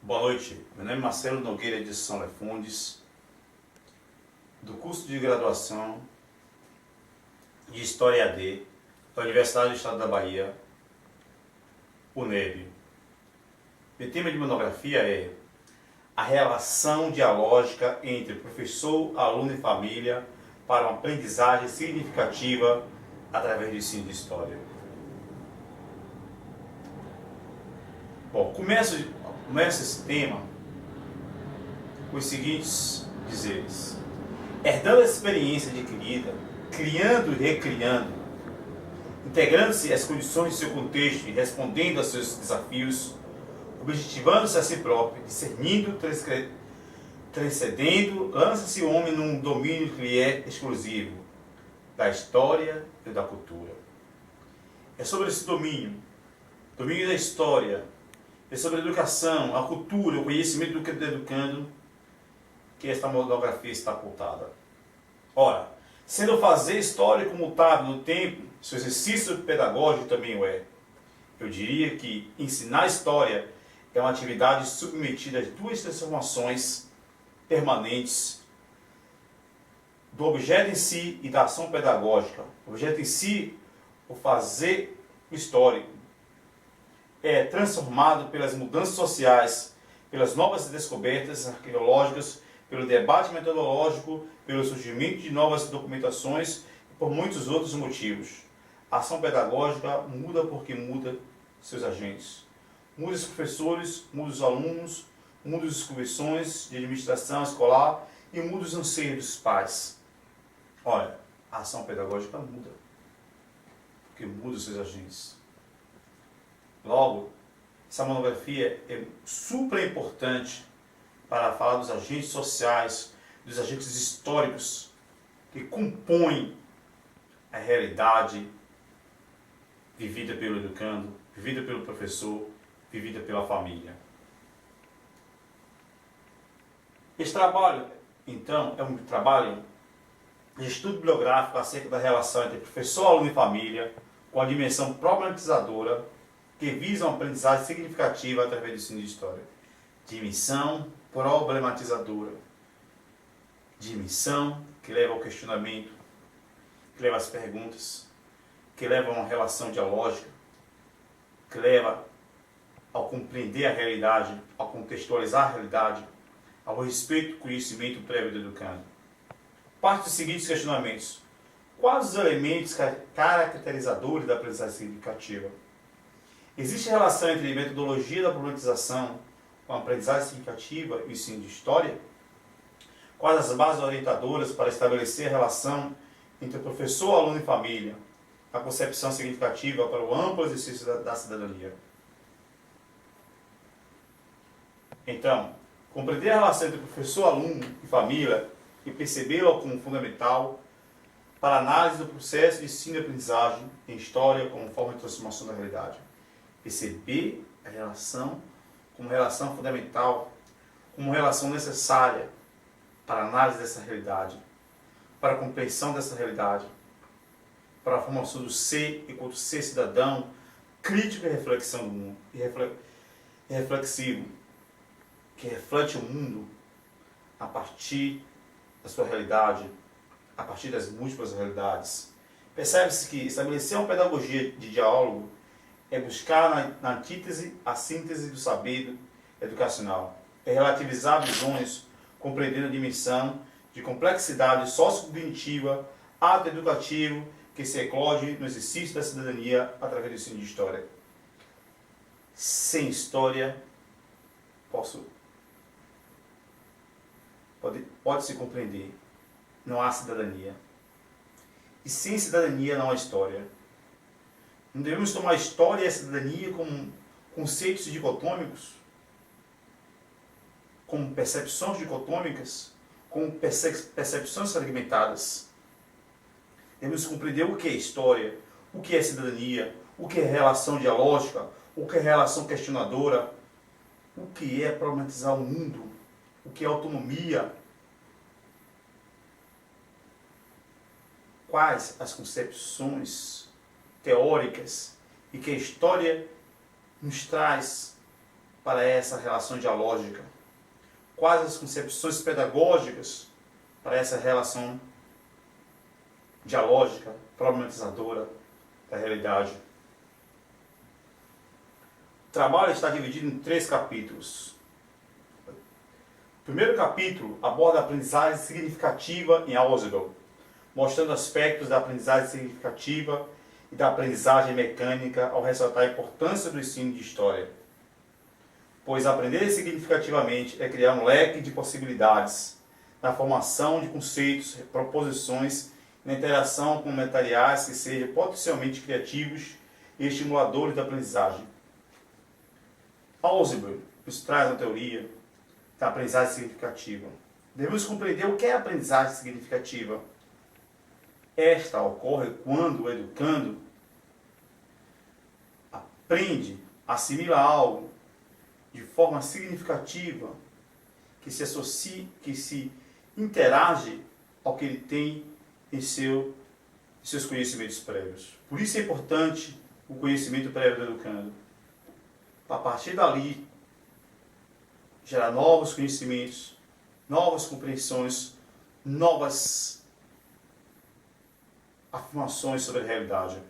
Boa noite, meu nome é Marcelo Nogueira de São Lefundes, do curso de graduação de História AD da Universidade do Estado da Bahia, UNEB. O tema de monografia é a relação dialógica entre professor, aluno e família para uma aprendizagem significativa através do ensino de História. Bom, começo esse tema com os seguintes dizeres: herdando a experiência adquirida, criando e recriando, integrando-se às condições de seu contexto e respondendo a seus desafios, objetivando-se a si próprio, discernindo, transcendendo, lança-se o homem num domínio que lhe é exclusivo, da história e da cultura. É sobre esse domínio da história, é sobre a educação, a cultura, o conhecimento do educando, que esta monografia está apontada. Ora, sendo o fazer histórico mutável no tempo, seu exercício pedagógico também o é. Eu diria que ensinar história é uma atividade submetida às duas transformações permanentes do objeto em si e da ação pedagógica. O objeto em si, o fazer histórico, é transformado pelas mudanças sociais, pelas novas descobertas arqueológicas, pelo debate metodológico, pelo surgimento de novas documentações e por muitos outros motivos. A ação pedagógica muda porque muda seus agentes. Muda os professores, muda os alunos, muda as comissões de administração escolar e muda os anseios dos pais. Olha, a ação pedagógica muda porque muda os seus agentes. Logo, essa monografia é super importante para falar dos agentes sociais, dos agentes históricos que compõem a realidade vivida pelo educando, vivida pelo professor, vivida pela família. Esse trabalho, então, é um trabalho de estudo bibliográfico acerca da relação entre professor, aluno e família, com a dimensão problematizadora que visa uma aprendizagem significativa através do ensino de história. Dimensão problematizadora. Dimensão que leva ao questionamento, que leva às perguntas, que leva a uma relação dialógica, que leva ao compreender a realidade, ao contextualizar a realidade, ao respeito do conhecimento prévio do educando. Parte dos seguintes questionamentos: quais os elementos caracterizadores da aprendizagem significativa? Existe relação entre a metodologia da problematização com a aprendizagem significativa e o ensino de história? Quais as bases orientadoras para estabelecer a relação entre professor, aluno e família, a concepção significativa para o amplo exercício da cidadania? Então, compreender a relação entre professor, aluno e família e percebê-la como fundamental para a análise do processo de ensino e aprendizagem em história como forma de transformação da realidade. Perceber a relação como relação fundamental, como relação necessária para a análise dessa realidade, para a compreensão dessa realidade, para a formação do ser enquanto ser cidadão, crítico e reflexão do mundo, e reflexivo, que reflete o mundo a partir da sua realidade, a partir das múltiplas realidades. Percebe-se que estabelecer uma pedagogia de diálogo é buscar na antítese a síntese do saber educacional. É relativizar visões, compreender a dimensão de complexidade sociocognitiva, ato educativo que se eclode no exercício da cidadania através do ensino de história. Sem história, pode-se compreender, não há cidadania. E sem cidadania não há história. Não devemos tomar a história e a cidadania como conceitos dicotômicos, como percepções dicotômicas, como percepções fragmentadas. Devemos compreender o que é história, o que é cidadania, o que é relação dialógica, o que é relação questionadora, o que é problematizar o mundo, o que é autonomia, quais as concepções teóricas e que a história nos traz para essa relação dialógica? Quais as concepções pedagógicas para essa relação dialógica, problematizadora da realidade? O trabalho está dividido em 3 capítulos. O primeiro capítulo aborda a aprendizagem significativa em Ausubel, mostrando aspectos da aprendizagem significativa e da aprendizagem mecânica ao ressaltar a importância do ensino de história. Pois aprender significativamente é criar um leque de possibilidades na formação de conceitos, proposições e na interação com materiais que sejam potencialmente criativos e estimuladores da aprendizagem. Ausubel nos traz a teoria da aprendizagem significativa. Devemos compreender o que é aprendizagem significativa. Esta ocorre quando o educando aprende, assimila algo de forma significativa, que se associa, que se interage ao que ele tem em seus conhecimentos prévios. Por isso é importante o conhecimento prévio do educando. A partir dali, gerar novos conhecimentos, novas compreensões, novas afirmações sobre a realidade.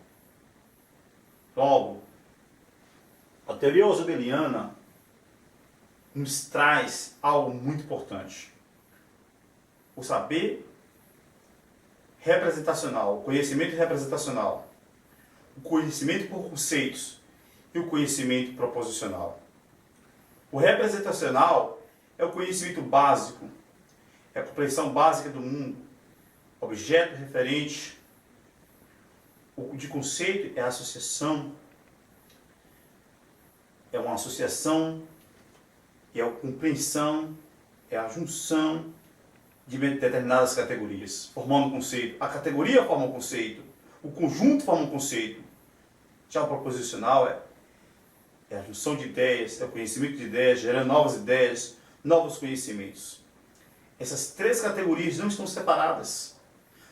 Logo, a teoria ausubeliana nos traz algo muito importante. O saber representacional, o conhecimento representacional, o conhecimento por conceitos e o conhecimento proposicional. O representacional é o conhecimento básico, é a compreensão básica do mundo, objeto referente. O de conceito é a associação, é uma associação, é a compreensão, é a junção de determinadas categorias, formando um conceito. A categoria forma um conceito, o conjunto forma um conceito. Já o proposicional é a junção de ideias, é o conhecimento de ideias, gerando novas ideias, novos conhecimentos. Essas 3 categorias não estão separadas,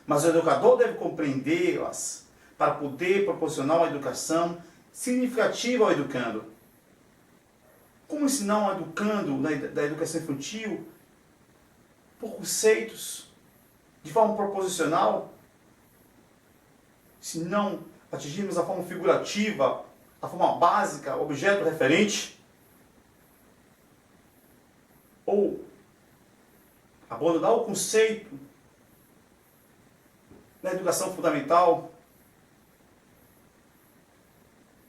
mas o educador deve compreendê-las para poder proporcionar uma educação significativa ao educando. Como ensinar um educando da educação infantil por conceitos, de forma proposicional, se não atingirmos a forma figurativa, a forma básica, objeto referente, ou abandonar o conceito na educação fundamental,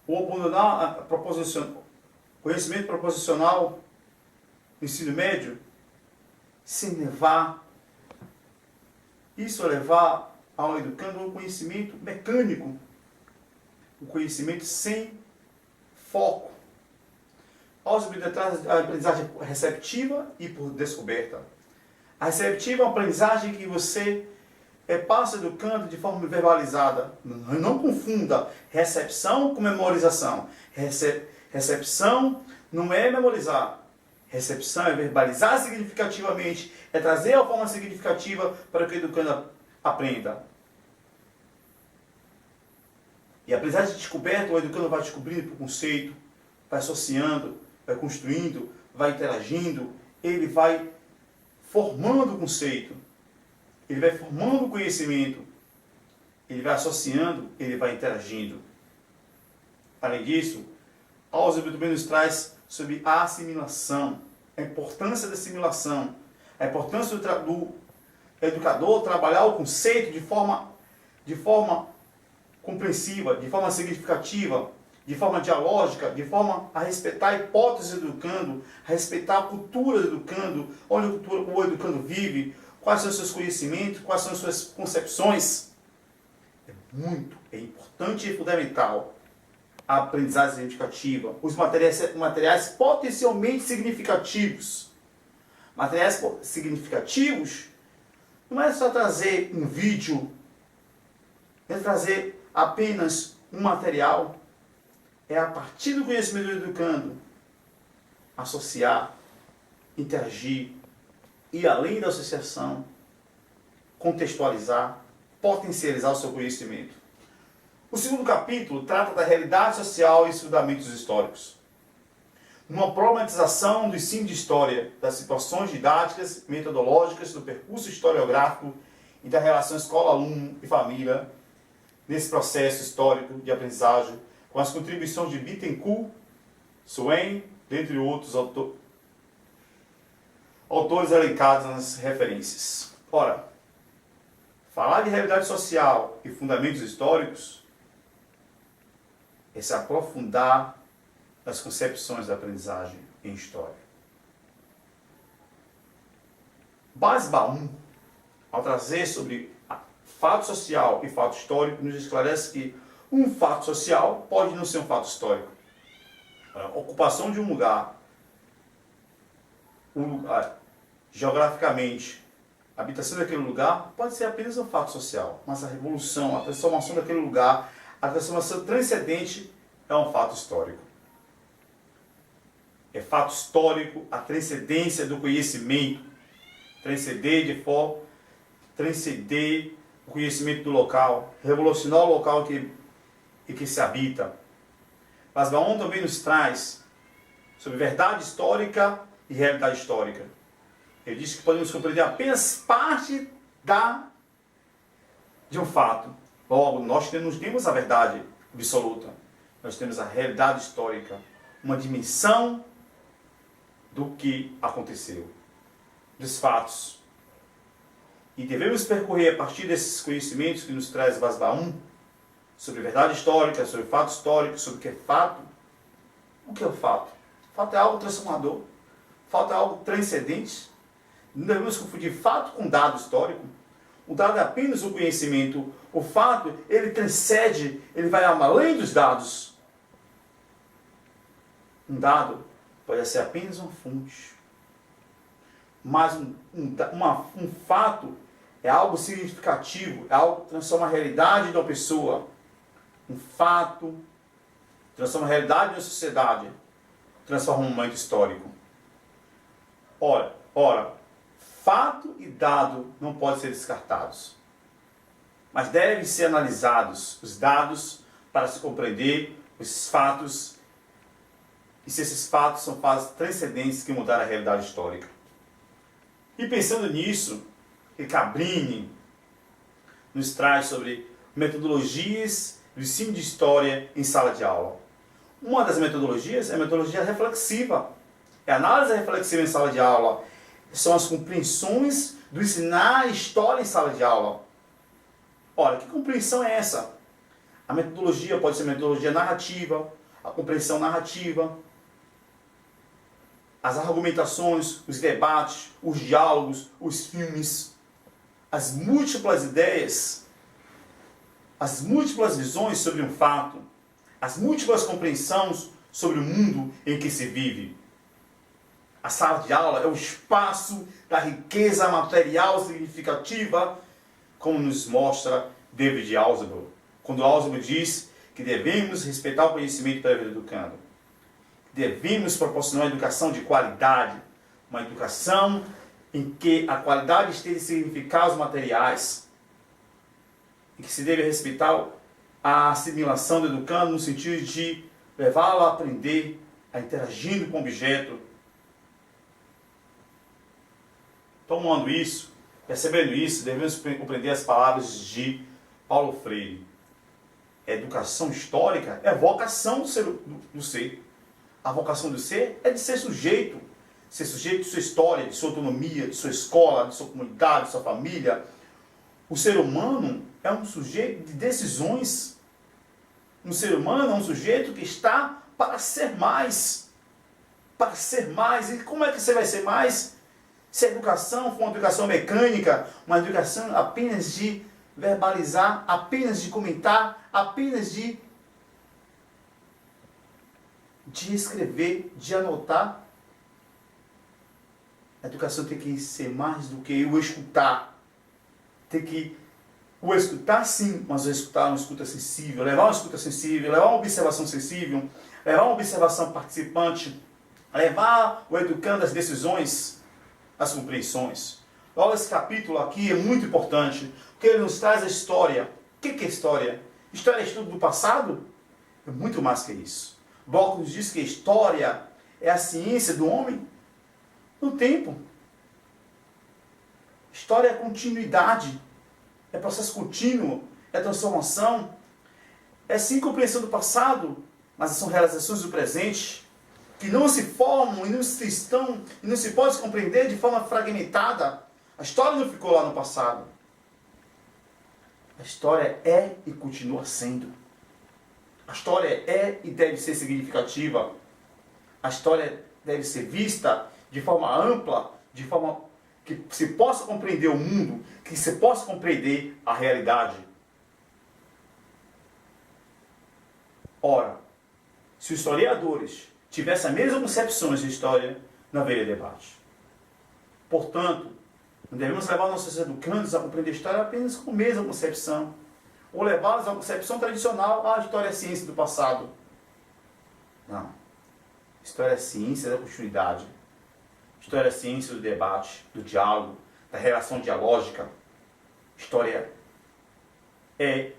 ou abandonar conhecimento proposicional no ensino médio, sem levar, isso é levar ao educando um conhecimento mecânico, um conhecimento sem foco. Ausubel traz a aprendizagem receptiva e por descoberta. A receptiva é uma aprendizagem que você passa educando de forma verbalizada. Não confunda recepção com memorização. Recepção não é memorizar. Recepção é verbalizar significativamente, é trazer a forma significativa para que o educando aprenda. E a aprendizagem de descoberta, o educando vai descobrindo por conceito, vai associando, vai construindo, vai interagindo, ele vai formando o conceito, ele vai formando o conhecimento, ele vai associando, ele vai interagindo. Além disso, Ausubel também nos traz sobre a assimilação, a importância da assimilação, a importância do educador trabalhar o conceito de forma compreensiva, de forma significativa, de forma dialógica, de forma a respeitar a hipótese do educando, a respeitar a cultura do educando, onde o educando vive, quais são os seus conhecimentos, quais são as suas concepções. É importante e fundamental a aprendizagem significativa, os materiais potencialmente significativos. Materiais significativos não é só trazer um vídeo, não é trazer apenas um material, é a partir do conhecimento do educando, associar, interagir, ir além da associação, contextualizar, potencializar o seu conhecimento. O segundo capítulo trata da realidade social e os fundamentos históricos. uma problematização do ensino de história, das situações didáticas, metodológicas, do percurso historiográfico e da relação escola-aluno e família nesse processo histórico de aprendizagem, com as contribuições de Bittencourt, Swain, dentre outros autores elencados nas referências. Ora, falar de realidade social e fundamentos históricos é se aprofundar nas concepções da aprendizagem em história. Basbaum, ao trazer sobre fato social e fato histórico, nos esclarece que um fato social pode não ser um fato histórico. A ocupação de um lugar geograficamente, a habitação daquele lugar pode ser apenas um fato social, mas a revolução, a transformação daquele lugar, a transformação transcendente é um fato histórico. É fato histórico a transcendência do conhecimento, transcender o conhecimento do local, revolucionar o local em que se habita. Basbaum também nos traz sobre verdade histórica e realidade histórica. Ele diz que podemos compreender apenas parte de um fato. Logo, nós temos a verdade absoluta. Nós temos a realidade histórica, uma dimensão do que aconteceu, dos fatos. E devemos percorrer a partir desses conhecimentos que nos traz Basbaum sobre verdade histórica, sobre fato histórico, sobre o que é fato. O que é o fato? O fato é algo transformador. O fato é algo transcendente. Não devemos confundir fato com dado histórico. O dado é apenas o conhecimento. O fato, ele transcende, ele vai além dos dados. Um dado pode ser apenas uma fonte. Mas um fato é algo significativo, é algo que transforma a realidade de uma pessoa. Um fato transforma a realidade de uma sociedade, transforma um momento histórico. Ora, fato e dado não podem ser descartados, mas devem ser analisados os dados para se compreender os fatos e se esses fatos são fatos transcendentes que mudaram a realidade histórica. E pensando nisso, Cabrini nos traz sobre metodologias do ensino de história em sala de aula. Uma das metodologias é a metodologia reflexiva. É a análise reflexiva em sala de aula. São as compreensões do ensinar a história em sala de aula. Ora, que compreensão é essa? A metodologia pode ser metodologia narrativa, a compreensão narrativa, as argumentações, os debates, os diálogos, os filmes, as múltiplas ideias, as múltiplas visões sobre um fato, as múltiplas compreensões sobre o mundo em que se vive. A sala de aula é o espaço da riqueza material significativa, como nos mostra David Ausubel, quando Ausubel diz que devemos respeitar o conhecimento da vida educando. Devemos proporcionar uma educação de qualidade, uma educação em que a qualidade esteja em significar os materiais, em que se deve respeitar a assimilação do educando no sentido de levá-lo a aprender, a interagindo com o objeto. Tomando isso, percebendo isso, devemos compreender as palavras de Paulo Freire. A educação histórica é a vocação do ser. A vocação do ser é de ser sujeito de sua história, de sua autonomia, de sua escola, de sua comunidade, de sua família. O ser humano é um sujeito de decisões. Um ser humano é um sujeito que está para ser mais. Para ser mais. E como é que você vai ser mais? Se a educação for uma educação mecânica, uma educação apenas de verbalizar, apenas de comentar, apenas de escrever, de anotar. A educação tem que ser mais do que o escutar. Tem que o escutar sim, mas o escutar uma escuta sensível, levar uma escuta sensível, levar uma observação sensível, levar uma observação participante, levar o educando às decisões, às compreensões. Logo, esse capítulo aqui é muito importante, porque ele nos traz a história. O que é história? História é estudo do passado? É muito mais que isso. Bloco nos diz que a história é a ciência do homem no tempo. História é continuidade, é processo contínuo, é transformação, é sim compreensão do passado, mas são realizações do presente, que não se formam e não se estão, e não se pode compreender de forma fragmentada. A história não ficou lá no passado. A história é e continua sendo. A história é e deve ser significativa. A história deve ser vista de forma ampla, de forma que se possa compreender o mundo, que se possa compreender a realidade. Ora, se os historiadores tivessem as mesmas concepções de história, não haveria debate. Portanto, não devemos levar nossos educandos a compreender a história apenas com a mesma concepção, ou levá-los à concepção tradicional, a história é a ciência do passado. Não. História é ciência da continuidade. História é ciência do debate, do diálogo, da relação dialógica. História é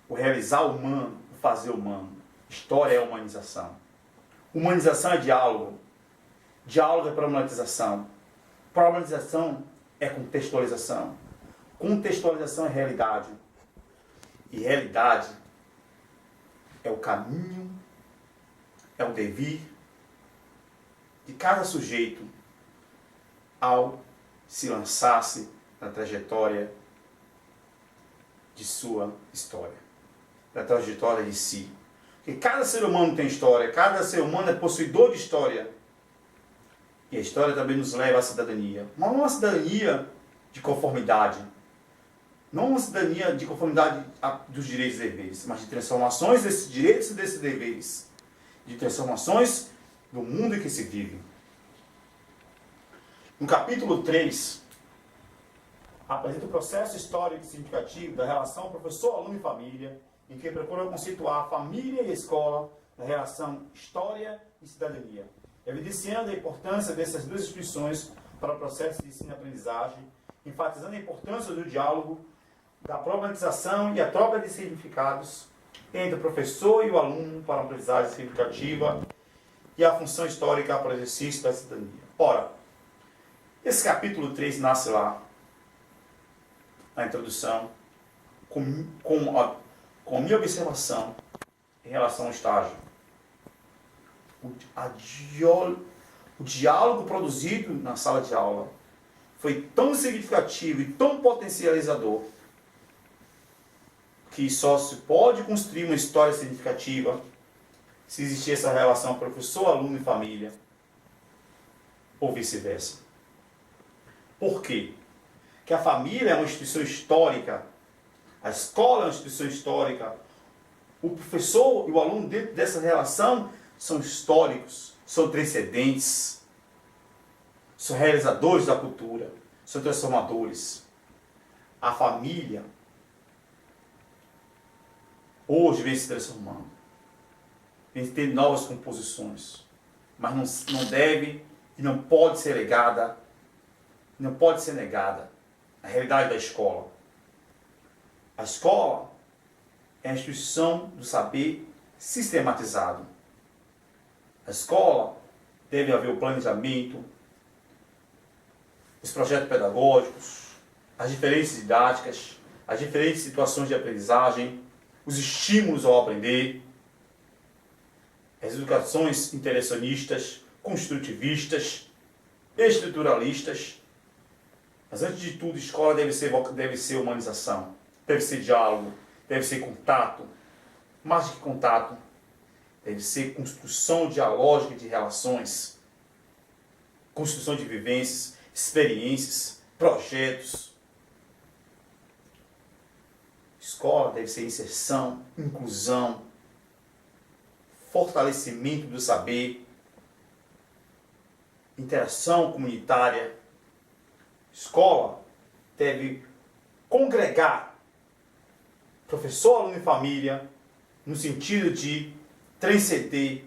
o realizar humano, o fazer humano. História é humanização. Humanização é diálogo. Diálogo é problematização. Problematização é contextualização. Contextualização é realidade. E realidade é o caminho, é o devir de cada sujeito ao se lançar-se na trajetória de sua história, da trajetória de si. Porque cada ser humano tem história, cada ser humano é possuidor de história. E a história também nos leva à cidadania. Mas não uma cidadania de conformidade. Não uma cidadania de conformidade dos direitos e deveres, mas de transformações desses direitos e desses deveres. De transformações do mundo em que se vive. No capítulo 3, apresenta o processo histórico e significativo da relação professor, aluno e família, em que procura conceituar a família e a escola na relação história e cidadania, evidenciando a importância dessas duas instituições para o processo de ensino-aprendizagem, enfatizando a importância do diálogo, da problematização e a troca de significados entre o professor e o aluno para a aprendizagem significativa e a função histórica para o exercício da cidadania. Ora, esse capítulo 3 nasce lá, na introdução, com a minha observação em relação ao estágio. O diálogo produzido na sala de aula foi tão significativo e tão potencializador que só se pode construir uma história significativa se existir essa relação professor, aluno e família, ou vice-versa. Por quê? Porque a família é uma instituição histórica, a escola é uma instituição histórica, o professor e o aluno dentro dessa relação são históricos, são transcendentes, são realizadores da cultura, são transformadores. A família hoje vem se transformando, vem tendo novas composições, mas não deve e não pode ser negada a realidade da escola. A escola é a instituição do saber sistematizado. A escola deve haver o planejamento, os projetos pedagógicos, as diferentes didáticas, as diferentes situações de aprendizagem, os estímulos ao aprender, as educações intervencionistas, construtivistas, estruturalistas. Mas antes de tudo, escola deve ser humanização, deve ser diálogo, deve ser contato. Mais do que contato, deve ser construção dialógica de relações, construção de vivências, experiências, projetos. Escola deve ser inserção, inclusão, fortalecimento do saber, interação comunitária. Escola deve congregar professor, aluno e família no sentido de transcender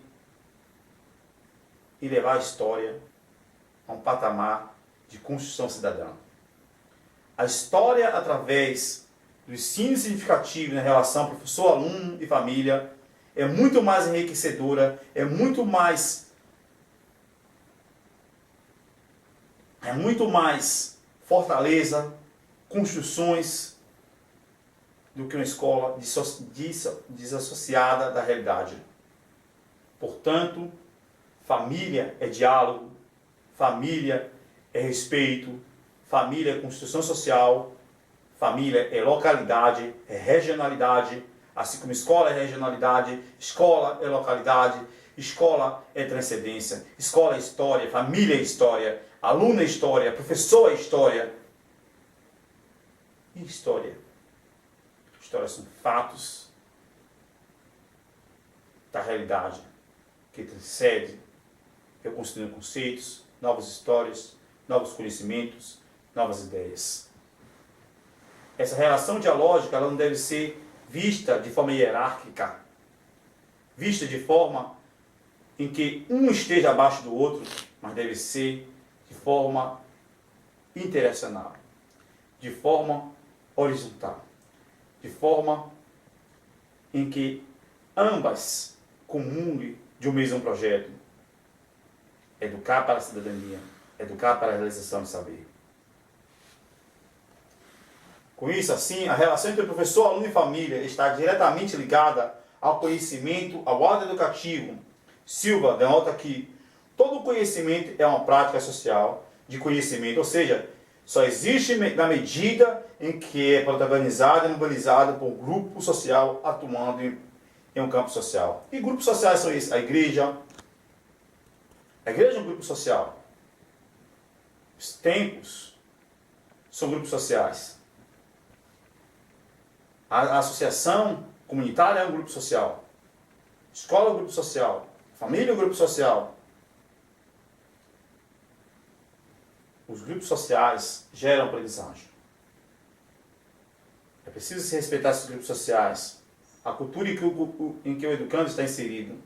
e levar a história a um patamar de construção cidadã. A história, através do ensino significativo na relação professor, aluno e família, é muito mais enriquecedora, é muito mais fortaleza, construções, do que uma escola desassociada da realidade. Portanto, família é diálogo, família é respeito, família é construção social, família é localidade, é regionalidade, assim como escola é regionalidade, escola é localidade, escola é transcendência, escola é história, família é história, aluno é história, professor é história. E história? História são fatos da realidade que transcende, reconstruindo conceitos, novas histórias, novos conhecimentos, novas ideias. Essa relação dialógica ela não deve ser vista de forma hierárquica, vista de forma em que um esteja abaixo do outro, mas deve ser de forma interacional, de forma horizontal, de forma em que ambas comunguem de um mesmo projeto. Educar para a cidadania, educar para a realização de saber. Com isso, assim, a relação entre professor, aluno e família está diretamente ligada ao conhecimento, ao ato educativo. Silva denota que todo conhecimento é uma prática social de conhecimento, ou seja, só existe na medida em que é protagonizado e mobilizado por um grupo social atuando em um campo social. E grupos sociais são esses? A igreja é um grupo social. Os templos são grupos sociais. A associação comunitária é um grupo social. Escola é um grupo social. Família é um grupo social. Os grupos sociais geram aprendizagem. É preciso se respeitar esses grupos sociais. A cultura em que o educando está inserido.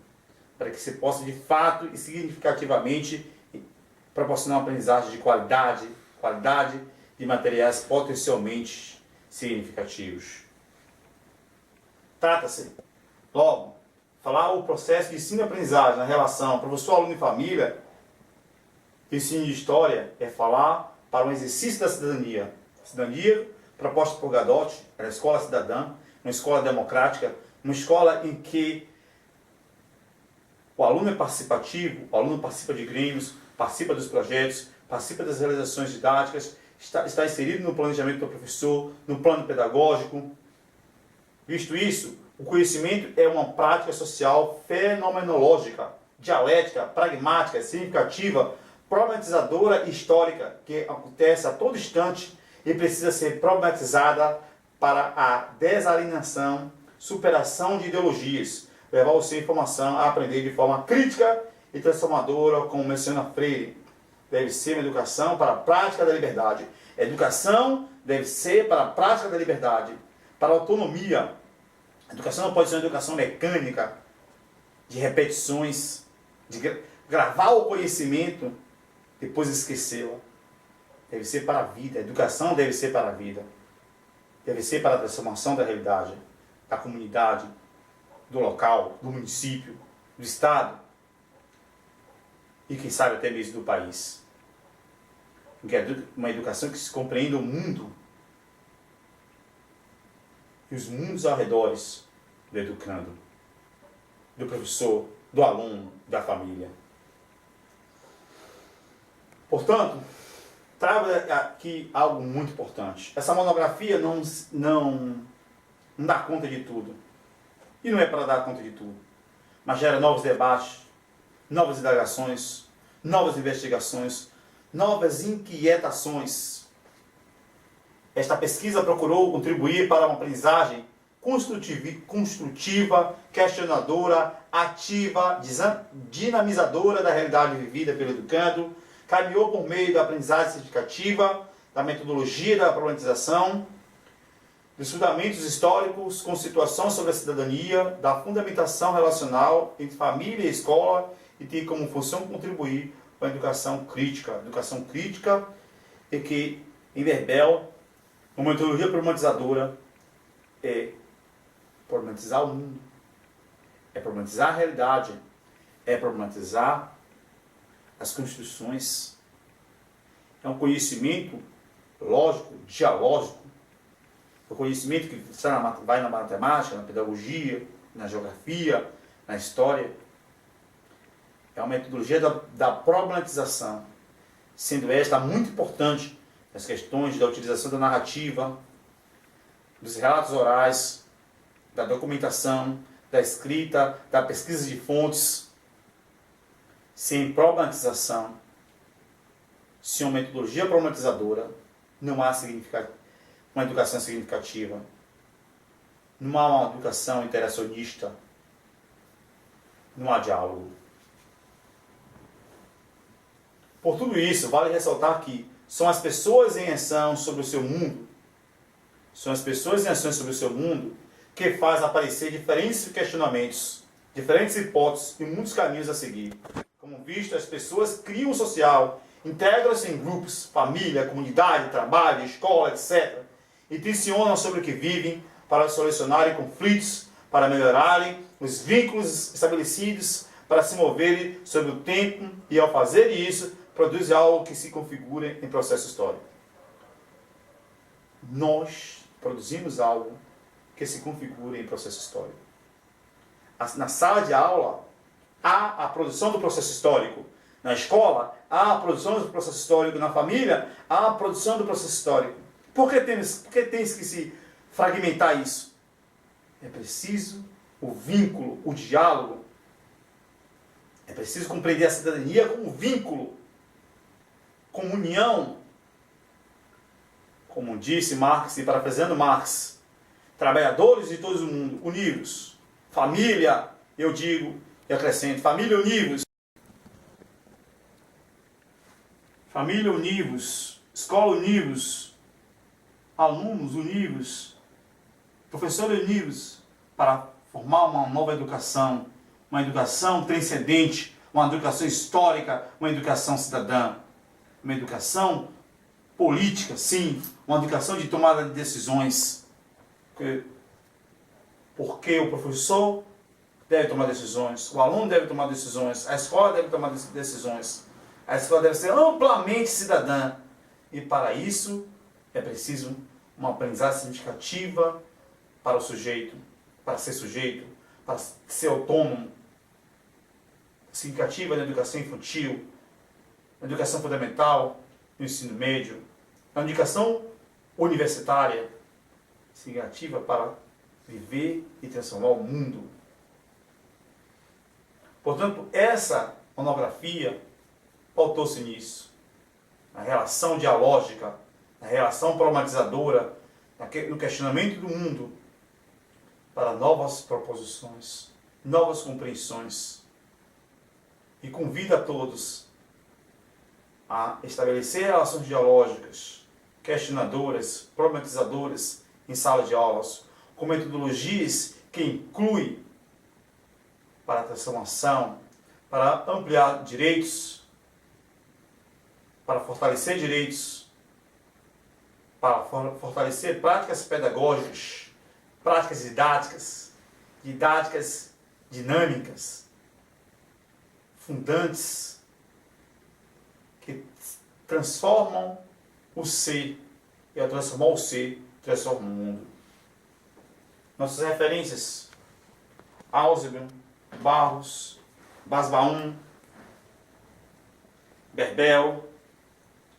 Para que se possa, de fato e significativamente, proporcionar uma aprendizagem de qualidade de materiais potencialmente significativos. Trata-se, logo, falar o processo de ensino e aprendizagem na relação professor, aluno e família, ensino de história, é falar para um exercício da cidadania. A cidadania, proposta por Gadotti, é a escola cidadã, uma escola democrática, uma escola em que o aluno é participativo, o aluno participa de grêmios, participa dos projetos, participa das realizações didáticas, está inserido no planejamento do professor, no plano pedagógico. Visto isso, o conhecimento é uma prática social fenomenológica, dialética, pragmática, significativa, problematizadora e histórica, que acontece a todo instante e precisa ser problematizada para a desalienação, superação de ideologias, levar o seu informação a aprender de forma crítica e transformadora, como menciona Freire. Deve ser uma educação para a prática da liberdade. Educação deve ser para a prática da liberdade, para a autonomia. A educação não pode ser uma educação mecânica, de repetições, de gravar o conhecimento, depois esquecê-la. Deve ser para a vida. A educação deve ser para a vida. Deve ser para a transformação da realidade, da comunidade, do local, do município, do estado e, quem sabe, até mesmo do país. Porque é uma educação que se compreenda o mundo e os mundos ao redor do educando, do professor, do aluno, da família. Portanto, trago aqui algo muito importante. Essa monografia não dá conta de tudo. E não é para dar conta de tudo. Mas gera novos debates, novas indagações, novas investigações, novas inquietações. Esta pesquisa procurou contribuir para uma aprendizagem construtiva, questionadora, ativa, dinamizadora da realidade vivida pelo educando, caminhou por meio da aprendizagem significativa, da metodologia da problematização, dos fundamentos históricos, com situação sobre a cidadania, da fundamentação relacional entre família e escola, e tem como função contribuir com a educação crítica. Educação crítica é que, em Verbel, uma metodologia problematizadora é problematizar o mundo, é problematizar a realidade, é problematizar as construções. É um conhecimento lógico, dialógico, o conhecimento que vai na matemática, na pedagogia, na geografia, na história. É uma metodologia da problematização, sendo esta muito importante nas questões da utilização da narrativa, dos relatos orais, da documentação, da escrita, da pesquisa de fontes. Sem problematização, sem uma metodologia problematizadora, não há uma educação significativa. Não há uma educação interacionista. Não há diálogo. Por tudo isso, vale ressaltar que são as pessoas em ação sobre o seu mundo, são as pessoas em ação sobre o seu mundo que faz aparecer diferentes questionamentos, diferentes hipóteses e muitos caminhos a seguir. Como visto, as pessoas criam um social, integram-se em grupos, família, comunidade, trabalho, escola, etc. E tensionam sobre o que vivem para solucionarem conflitos, para melhorarem os vínculos estabelecidos, para se moverem sobre o tempo e, ao fazer isso, produzem algo que se configura em processo histórico. Nós produzimos algo que se configura em processo histórico. Na sala de aula, há a produção do processo histórico. Na escola, há a produção do processo histórico. Na família, há a produção do processo histórico. Por que temos que se fragmentar isso? É preciso o vínculo, o diálogo. É preciso compreender a cidadania como vínculo, como união. Como disse Marx, e parafraseando Marx, trabalhadores de todo o mundo, unidos. Família, eu digo e acrescento, família univos. Família univos, escola univos, alunos univos, professores univos, para formar uma nova educação, uma educação transcendente, uma educação histórica, uma educação cidadã, uma educação política, sim, uma educação de tomada de decisões. Porque o professor deve tomar decisões, o aluno deve tomar decisões, a escola deve tomar decisões. A escola deve ser amplamente cidadã. E para isso é preciso uma aprendizagem significativa para o sujeito, para ser autônomo. Significativa na educação infantil, na educação fundamental, no ensino médio, na educação universitária, significativa para viver e transformar o mundo. Portanto, essa monografia pautou-se nisso, na relação dialógica, na relação problematizadora, no questionamento do mundo, para novas proposições, novas compreensões. E convida a todos a estabelecer relações dialógicas, questionadoras, problematizadoras em sala de aulas, com metodologias que incluem para a transformação, para ampliar direitos, para fortalecer direitos, para fortalecer práticas pedagógicas, práticas didáticas dinâmicas, fundantes, que transformam o ser, e ao transformar o ser, transforma o mundo. Nossas referências: Ausubel, Barros, Basbaum, Berbel,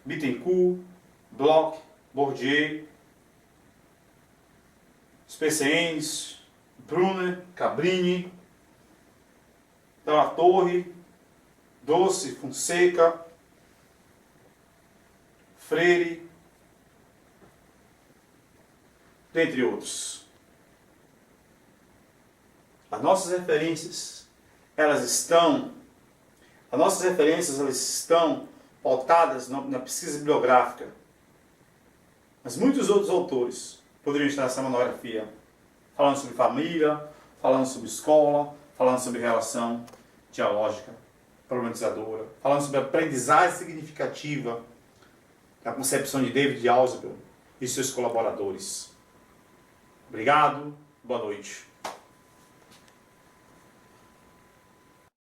Bittencourt, Bloch, Bourdieu, Specienes, Brunner, Cabrini, Dalla Torre, Doce, Fonseca, Freire, dentre outros. As nossas referências, elas estão pautadas na pesquisa bibliográfica. Mas muitos outros autores poderiam estar nessa monografia, falando sobre família, falando sobre escola, falando sobre relação dialógica, problematizadora, falando sobre aprendizagem significativa da concepção de David Ausubel e seus colaboradores. Obrigado, boa noite.